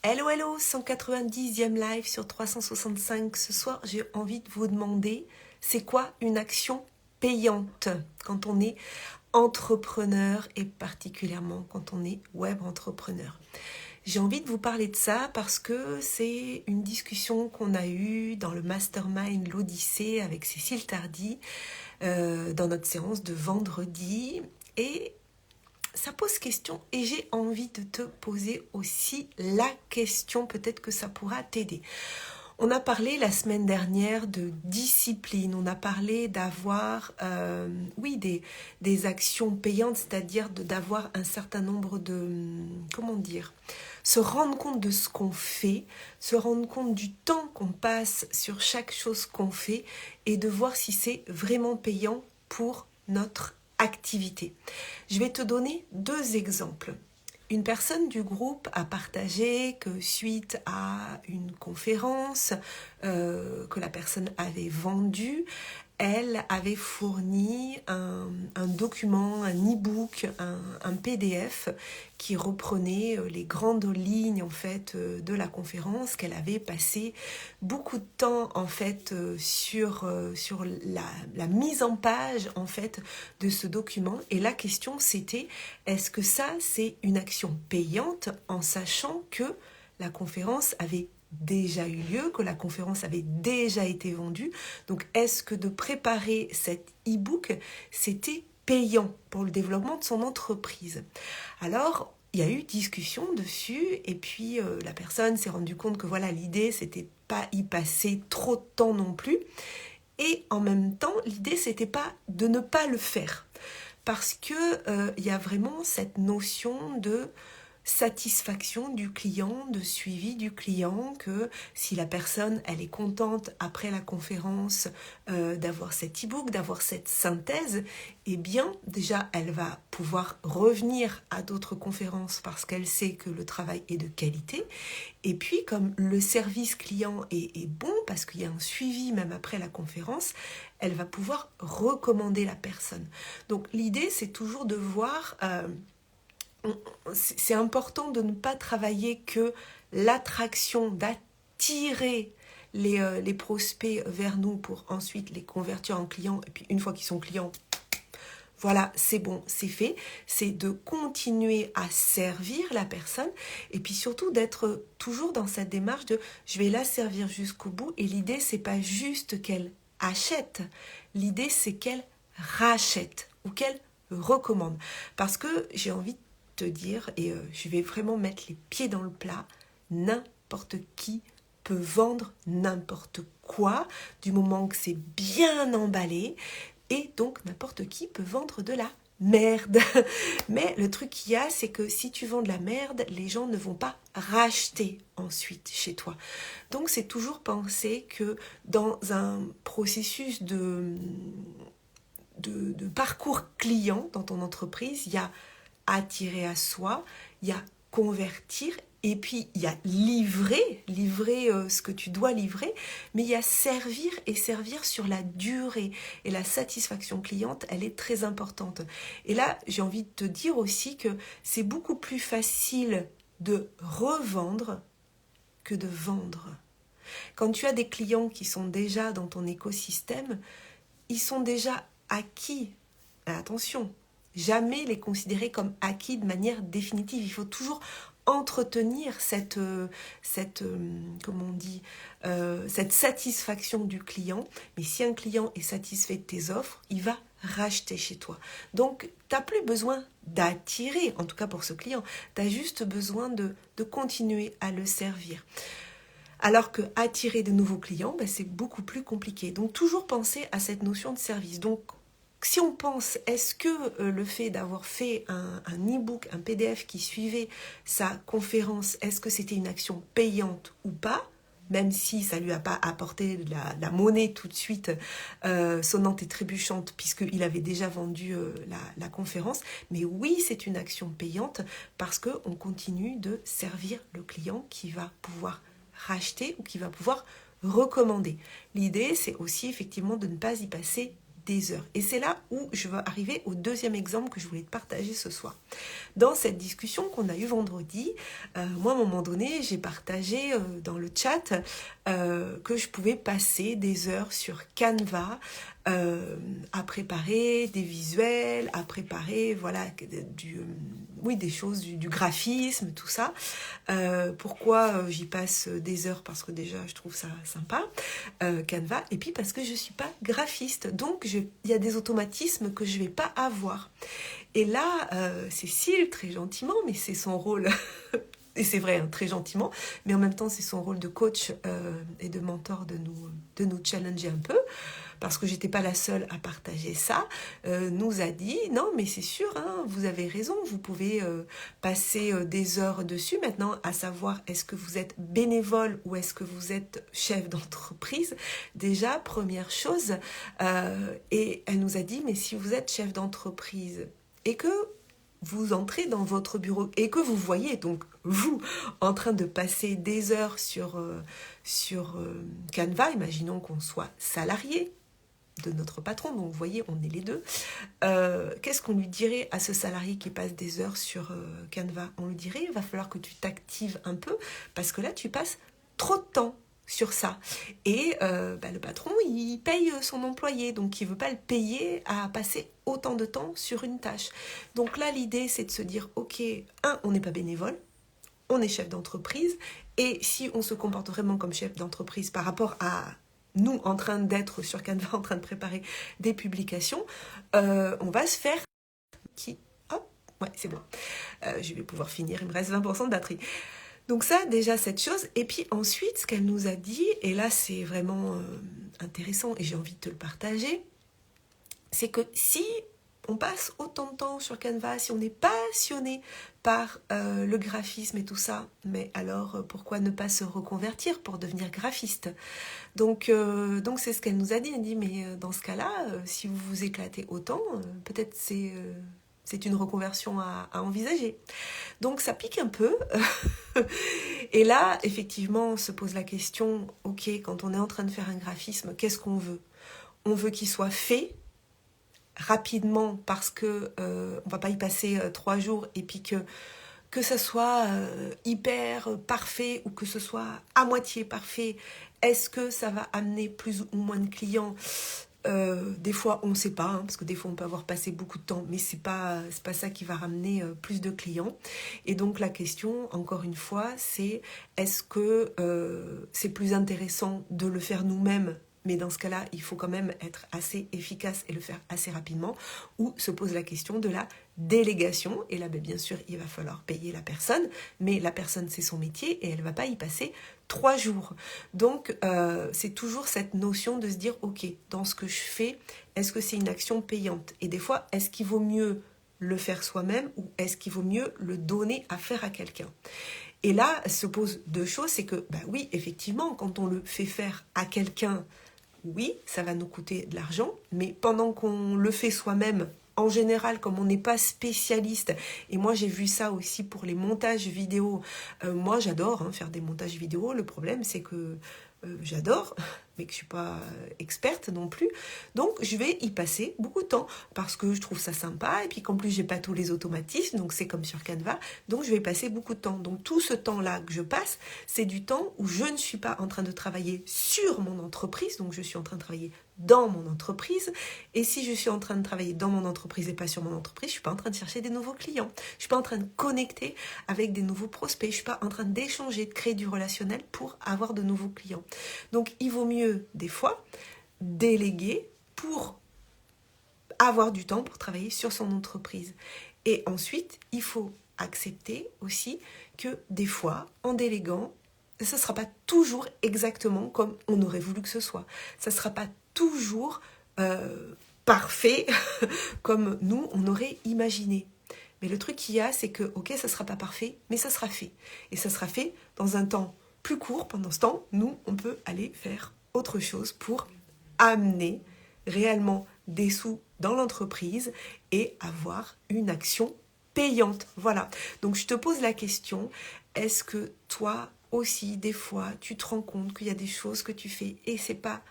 Hello, hello, 190e live sur 365. Ce soir, j'ai envie de vous demander, c'est quoi une action payante quand on est entrepreneur et particulièrement quand on est web entrepreneur? J'ai envie de vous parler de ça parce que c'est une discussion qu'on a eue dans le Mastermind l'Odyssée avec Cécile Tardy dans notre séance de vendredi et ça pose question et j'ai envie de te poser aussi la question, peut-être que ça pourra t'aider. On a parlé la semaine dernière de discipline, on a parlé d'avoir des actions payantes, c'est-à-dire d'avoir un certain nombre se rendre compte de ce qu'on fait, se rendre compte du temps qu'on passe sur chaque chose qu'on fait et de voir si c'est vraiment payant pour notre activité. Je vais te donner 2 exemples. Une personne du groupe a partagé que suite à une conférence que la personne avait vendue, elle avait fourni un document, un e-book, un PDF qui reprenait les grandes lignes en fait de la conférence, qu'elle avait passé beaucoup de temps en fait sur la mise en page en fait de ce document. Et la question c'était, est-ce que ça c'est une action payante en sachant que la conférence avait déjà eu lieu, que la conférence avait déjà été vendue. Donc, est-ce que de préparer cet e-book, c'était payant pour le développement de son entreprise? Alors, il y a eu discussion dessus et puis la personne s'est rendue compte que voilà, l'idée, c'était pas y passer trop de temps non plus. Et en même temps, l'idée, c'était pas de ne pas le faire. Parce que y a vraiment cette notion de satisfaction du client, de suivi du client, que si la personne elle est contente après la conférence d'avoir cet e-book, d'avoir cette synthèse, eh bien déjà elle va pouvoir revenir à d'autres conférences parce qu'elle sait que le travail est de qualité. Et puis comme le service client est bon parce qu'il y a un suivi même après la conférence, elle va pouvoir recommander la personne. Donc l'idée c'est toujours de voir c'est important de ne pas travailler que l'attraction, d'attirer les prospects vers nous pour ensuite les convertir en clients. Et puis une fois qu'ils sont clients, voilà, c'est bon, c'est fait. C'est de continuer à servir la personne et puis surtout d'être toujours dans cette démarche de je vais la servir jusqu'au bout. Et l'idée, c'est pas juste qu'elle achète, l'idée, c'est qu'elle rachète ou qu'elle recommande. Parce que j'ai envie de te dire, et je vais vraiment mettre les pieds dans le plat, n'importe qui peut vendre n'importe quoi du moment que c'est bien emballé. Et donc, n'importe qui peut vendre de la merde. Mais le truc qu'il y a, c'est que si tu vends de la merde, les gens ne vont pas racheter ensuite chez toi. Donc, c'est toujours penser que dans un processus de parcours client dans ton entreprise, il y a attirer à soi, il y a convertir et puis il y a livrer ce que tu dois livrer, mais il y a servir et servir sur la durée. Et la satisfaction cliente, elle est très importante. Et là, j'ai envie de te dire aussi que c'est beaucoup plus facile de revendre que de vendre. Quand tu as des clients qui sont déjà dans ton écosystème, ils sont déjà acquis. Attention, jamais les considérer comme acquis de manière définitive. Il faut toujours entretenir cette satisfaction du client. Mais si un client est satisfait de tes offres, il va racheter chez toi. Donc, tu n'as plus besoin d'attirer, en tout cas pour ce client. Tu as juste besoin de continuer à le servir. Alors que attirer de nouveaux clients, c'est beaucoup plus compliqué. Donc, toujours penser à cette notion de service. Donc, si on pense, est-ce que le fait d'avoir fait un e-book, un PDF qui suivait sa conférence, est-ce que c'était une action payante ou pas ? Même si ça ne lui a pas apporté la monnaie tout de suite sonnante et trébuchante, puisqu'il avait déjà vendu la conférence. Mais oui, c'est une action payante parce qu'on continue de servir le client qui va pouvoir racheter ou qui va pouvoir recommander. L'idée, c'est aussi effectivement de ne pas y passer des heures. Et c'est là où je vais arriver au deuxième exemple que je voulais te partager ce soir. Dans cette discussion qu'on a eue vendredi, moi à un moment donné, j'ai partagé dans le chat que je pouvais passer des heures sur Canva à préparer des visuels, à préparer voilà, des choses, du graphisme, tout ça. Pourquoi j'y passe des heures? Parce que déjà je trouve ça sympa, Canva, et puis parce que je suis pas graphiste, donc il y a des automatismes que je vais pas avoir. Et là, Cécile, très gentiment, mais c'est son rôle, et c'est vrai, hein, très gentiment, mais en même temps c'est son rôle de coach et de mentor de nous challenger un peu, parce que j'étais pas la seule à partager ça, nous a dit, non mais c'est sûr, hein, vous avez raison, vous pouvez passer des heures dessus. Maintenant, à savoir, est-ce que vous êtes bénévole ou est-ce que vous êtes chef d'entreprise? Déjà, première chose, et elle nous a dit, mais si vous êtes chef d'entreprise et que vous entrez dans votre bureau et que vous voyez donc vous en train de passer des heures sur Canva, imaginons qu'on soit salarié de notre patron, donc vous voyez, on est les deux. Qu'est-ce qu'on lui dirait à ce salarié qui passe des heures sur Canva? On lui dirait, il va falloir que tu t'actives un peu, parce que là, tu passes trop de temps sur ça. Et le patron, il paye son employé, donc il ne veut pas le payer à passer autant de temps sur une tâche. Donc là, l'idée, c'est de se dire, ok, on n'est pas bénévole, on est chef d'entreprise, et si on se comporte vraiment comme chef d'entreprise par rapport à nous en train d'être sur Canva, en train de préparer des publications, on va se faire c'est bon. Je vais pouvoir finir, il me reste 20% de batterie. Donc ça, déjà, cette chose. Et puis ensuite, ce qu'elle nous a dit, et là, c'est vraiment intéressant, et j'ai envie de te le partager, c'est que si on passe autant de temps sur Canva, si on est passionné par le graphisme et tout ça, mais alors pourquoi ne pas se reconvertir pour devenir graphiste? Donc c'est ce qu'elle nous a dit. Elle dit, mais dans ce cas-là, si vous vous éclatez autant, peut-être c'est une reconversion à envisager. Donc ça pique un peu. Et là, effectivement, on se pose la question, ok, quand on est en train de faire un graphisme, qu'est-ce qu'on veut? On veut qu'il soit fait rapidement parce que on va pas y passer 3 jours, et puis que ça soit hyper parfait ou que ce soit à moitié parfait. Est-ce que ça va amener plus ou moins de clients? Des fois on ne sait pas, parce que des fois on peut avoir passé beaucoup de temps, mais c'est pas ça qui va ramener plus de clients. Et donc la question, encore une fois, c'est est-ce que c'est plus intéressant de le faire nous-mêmes, mais dans ce cas-là, il faut quand même être assez efficace et le faire assez rapidement, ou se pose la question de la délégation. Et là, bien sûr, il va falloir payer la personne, mais la personne, c'est son métier et elle ne va pas y passer 3 jours. Donc, c'est toujours cette notion de se dire, ok, dans ce que je fais, est-ce que c'est une action payante? Et des fois, est-ce qu'il vaut mieux le faire soi-même ou est-ce qu'il vaut mieux le donner à faire à quelqu'un? Et là, se pose 2 choses, c'est que, oui, effectivement, quand on le fait faire à quelqu'un, oui, ça va nous coûter de l'argent, mais pendant qu'on le fait soi-même, en général, comme on n'est pas spécialiste, et moi j'ai vu ça aussi pour les montages vidéo, moi j'adore faire des montages vidéo, le problème c'est que j'adore, mais que je ne suis pas experte non plus, donc je vais y passer beaucoup de temps, parce que je trouve ça sympa, et puis qu'en plus j'ai pas tous les automatismes, donc c'est comme sur Canva, donc je vais passer beaucoup de temps. Donc tout ce temps-là que je passe, c'est du temps où je ne suis pas en train de travailler sur mon entreprise, donc je suis en train de travailler dans mon entreprise, et si je suis en train de travailler dans mon entreprise et pas sur mon entreprise, je suis pas en train de chercher des nouveaux clients, je suis pas en train de connecter avec des nouveaux prospects, je suis pas en train d'échanger, de créer du relationnel pour avoir de nouveaux clients. Donc il vaut mieux des fois déléguer pour avoir du temps pour travailler sur son entreprise. Et ensuite, il faut accepter aussi que des fois, en déléguant, ça ne sera pas toujours exactement comme on aurait voulu que ce soit. Ça ne sera pas toujours parfait comme nous, on aurait imaginé. Mais le truc qu'il y a, c'est que, ok, ça ne sera pas parfait, mais ça sera fait. Et ça sera fait dans un temps plus court. Pendant ce temps, nous, on peut aller faire autre chose pour amener réellement des sous dans l'entreprise et avoir une action payante. Voilà. Donc, je te pose la question, est-ce que toi aussi, des fois, tu te rends compte qu'il y a des choses que tu fais et c'est pas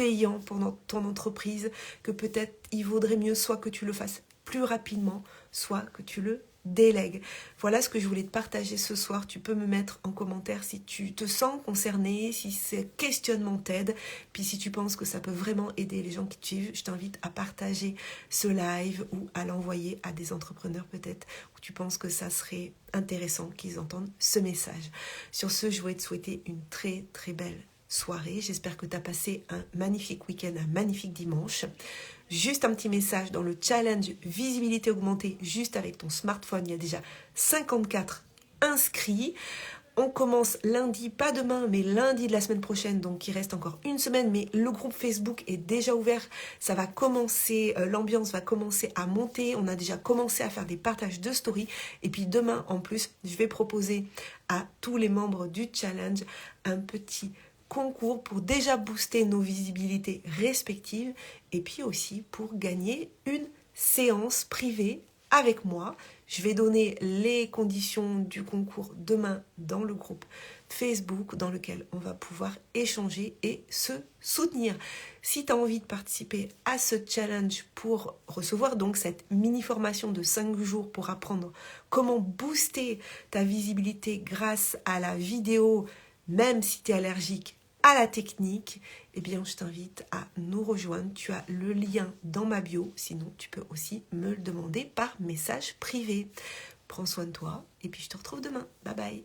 payant pour ton entreprise, que peut-être il vaudrait mieux soit que tu le fasses plus rapidement, soit que tu le délègues. Voilà ce que je voulais te partager ce soir. Tu peux me mettre en commentaire si tu te sens concerné, si ces questionnements t'aident, puis si tu penses que ça peut vraiment aider les gens qui te suivent, je t'invite à partager ce live ou à l'envoyer à des entrepreneurs peut-être où tu penses que ça serait intéressant qu'ils entendent ce message. Sur ce, je voulais te souhaiter une très très belle soirée. J'espère que tu as passé un magnifique week-end, un magnifique dimanche. Juste un petit message dans le challenge visibilité augmentée, juste avec ton smartphone, il y a déjà 54 inscrits. On commence lundi, pas demain, mais lundi de la semaine prochaine, donc il reste encore une semaine, mais le groupe Facebook est déjà ouvert, ça va commencer, l'ambiance va commencer à monter, on a déjà commencé à faire des partages de stories, et puis demain en plus, je vais proposer à tous les membres du challenge un petit concours pour déjà booster nos visibilités respectives et puis aussi pour gagner une séance privée avec moi. Je vais donner les conditions du concours demain dans le groupe Facebook dans lequel on va pouvoir échanger et se soutenir. Si tu as envie de participer à ce challenge pour recevoir donc cette mini-formation de 5 jours pour apprendre comment booster ta visibilité grâce à la vidéo, même si tu es allergique à la technique, eh bien je t'invite à nous rejoindre. Tu as le lien dans ma bio, sinon tu peux aussi me le demander par message privé. Prends soin de toi et puis je te retrouve demain. Bye bye.